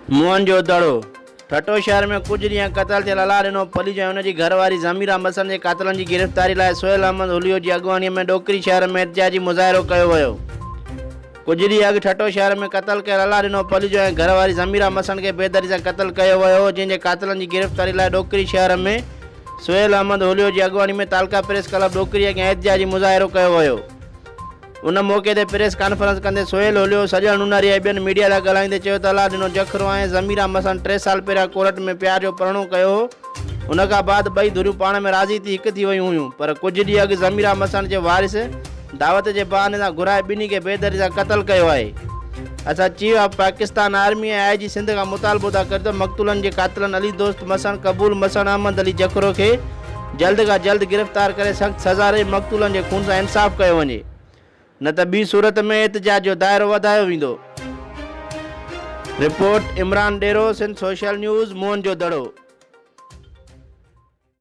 موھن جو दड़ो ठटो शहर में कुछ ॾींहं क़तल थियल अला ॾिनो पलीजो ऐं हुनजी घरवारी ज़मीरा मसन जे क़ातिलनि जी गिरफ़्तारी लाइ सोहेल अहमद हुलियो जी अॻुवाणीअ में ॾोकरी शहर में एहतिजाजी मुज़ाहिरो कयो वियो। कुछ ॾींहं अॻु ठटो शहर में क़तल कयल अला ॾिनो पलीजो ऐं घरवारी ज़मीरा मसन खे बेदरी सां क़तल कयो वियो, जंहिंजे क़ातिलनि जी गिरफ़्तारी लाइ ॾोकरी शहर में सोहेल अहमद हुलियो जी अॻुवाणी में तालका प्रेस क्लब ॾोकरी अॻियां एहतिजाजी मुज़ाहिरो कयो वियो। उन मौक़े ते प्रेस कॉन्फ्रेंस कंदे सोहेल हुलियो सॼण उनारी ऐं ॿियनि मीडिया लाइ ॻाल्हाईंदे चयो त अला ॾिनो जखरो ऐं ज़मीरा मसन 3 साल पहिरियां कोर्ट में प्यार जो प्रणो कयो हो। उन खां बाद ॿई धुरियूं पाण में राज़ी थी हिकु थी वियूं हुयूं, पर कुझु ॾींहं अॻु ज़मीरा मसन जे वारिस दावत जे बहाने सां घुराए ॿिन्ही खे बेदरी सां क़तल कयो आहे। असां चीफ ऑफ पाकिस्तान आर्मी ऐं IG सिंध खां मुतालबो था करियो त मक़तूलनि जे क़ातिलनि अली दोस्त मसन कबूल मसन अहमद अली जखरो खे जल्द खां जल्द गिरफ़्तार करे सख़्त सज़ा ॾेई मक़तूलनि जे खून सां इंसाफ़ कयो वञे, न त ॿी सूरत में एहतिजाज जो दाइरो वधायो वेंदो। Report Imran Dero, Sindh social news, Mohan जो दड़ो।